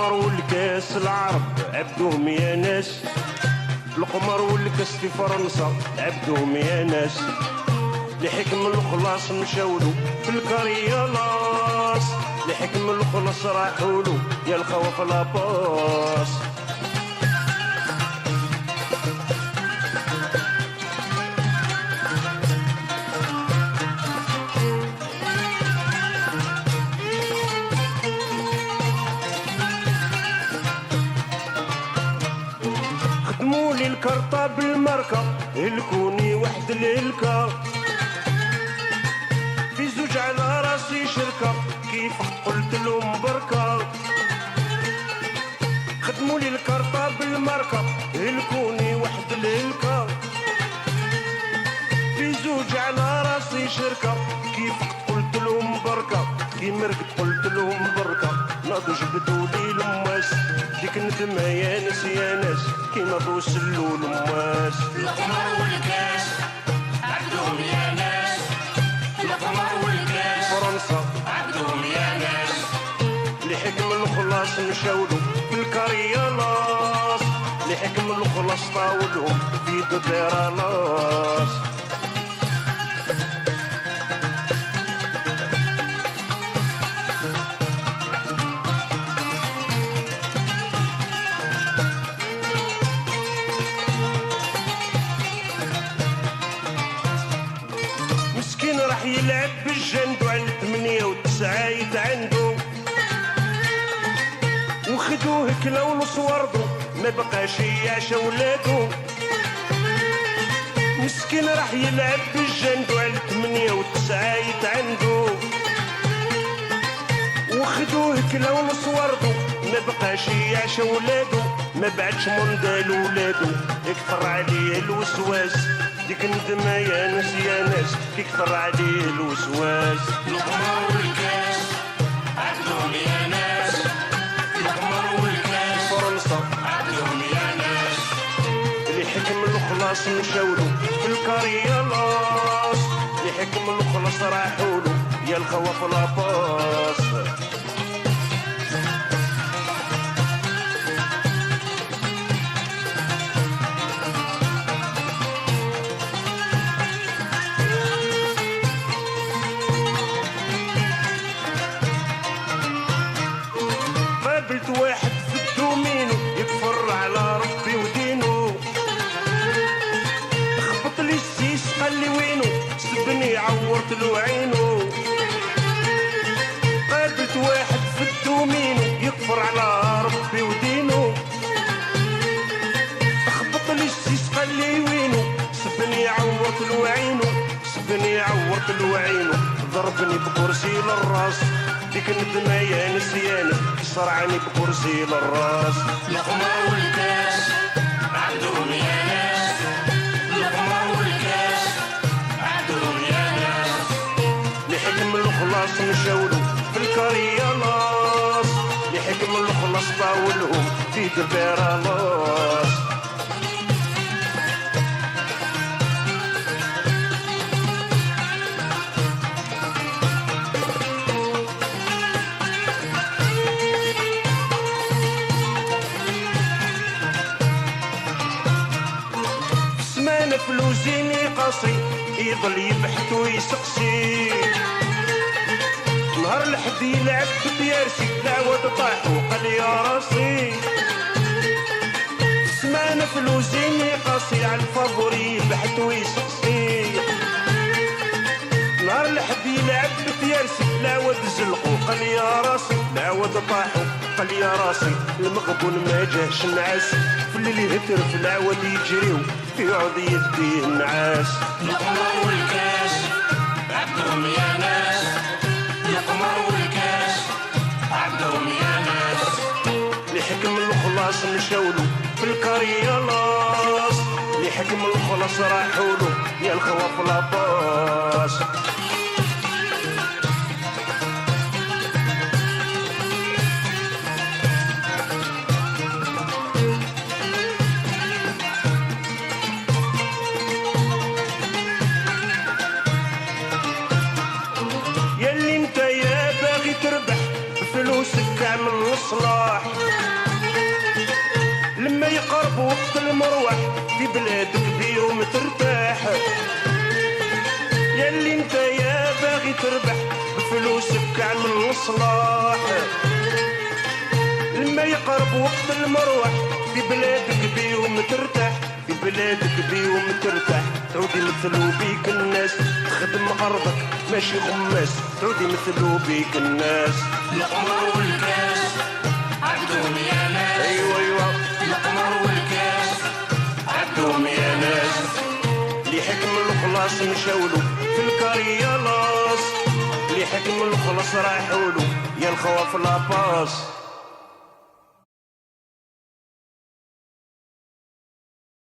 القمر والكاس العرب عبدوهم يا ناس، القمر والكاس في فرنسا عبدوهم يا ناس، لحكم الخلاص مشاولو في الكريالاس، لحكم الخلاص راحولو يا الخوف لاباس. خدمولي الكرطة بالماركة الكوني واحد الهلكة، في زوج على راسي شركة كيف قلت لهم بركة. خدمولي الكرطة بالماركة الكوني واحد الهلكة، في زوج على راسي شركة كيف قلت لهم بركة. كي مرقت قلت لهم بركة ناضوا جبدوا لي الماس، ديك ندمة يا ناس يا ناس كي ناضوا سلوا الماس. القمر والكاس عبدهم يا ناس، القمر والكاس فرنسا عبدهم يا ناس، لحكم الخلاص مشاولو في الكريالاس، لحكم الخلاص طاولهم في دبيرالاس. مسكين راح يلعب بالجندو على 8 و9 يتعندو، وخدوه كلاو وصوردو ما بقاش يعشى ولادو. مسكين راح يلعب بالجندو على 8 و9 يتعندو، وخدوه كلاو وصوردو ما بقاش يعشى ولادو. ما بعدش موندال ولادو يكثر عليه الوسواس، ديك ندمة يا ناس يا ناس يكثر عليه الوسواس. القمر والكاس عبدهم يا ناس، القمر والكاس فرنسا عبدهم يا ناس، لحكم الخلاص مشاولو في الكريالاس، لحكم الخلاص راحولو يا الخوف لاباس. قابلت واحد في الدومينو يكفر على ربي ودينو، خبط لي السيس قال لي وينو سبني عورت له عينو. قابلت واحد في الدومينو يكفر على ربي ودينو، خبط لي السيس قال لي وينو سبني عورت له عينو، سبني عورت له عينو. ضربني بكرسي للراس ديك ندمة يا ناس يا ناس صرعني بكرسي للراس. القمر والكاس عبدهم يا ناس، القمر والكاس عبدهم يا ناس، لحكم الخلاص مشاولو في الكريالاس، لحكم الخلاص طاولهم في دبيرالاس. سمانة فلوزيني قصري يضل يبحث ويسقسي، نهار الحد يلعب بديارسي العواد طاح وقال يا راسي. سمانة فلوزيني قصري على الفابوري يبحث ويسقسي، نهار الحد يلعب بديارسي العواد زلقو قال يا راسي، العواد طاحو قال يا راسي. المغبون ما جاهش نعاس في الليل يهتر في العواد يجريو في عود يديه النعاس. القمر والكاس عبدهم يا ناس، القمر والكاس عبدهم يا ناس، لحكم الخلاص مشاولو في الكريالاس، لحكم الخلاص راحولو يا الخواف لاباس. يلي انت يا باغي تربح بفلوسك اعمل الصلاح، المروح في بلادك بيهم ترتاح. ياللي انت يا باغي تربح بفلوسك اعمل الصلاح. لما يقرب وقت المروح في بلادك بيهم ترتاح، في بلادك بيهم ترتاح. تعودي مثلو بيك الناس تخدم ارضك ماشي خماس، تعودي مثلو بيك الناس. القمر والكاس عبدهم يا ناس. ايوه ايوه القمر والكاس عبدهم يا ناس. اللي حكم الخلاص مشاولو في الكاريالاس، اللي حكم الخلاص راحولو يا الخواف لاباس.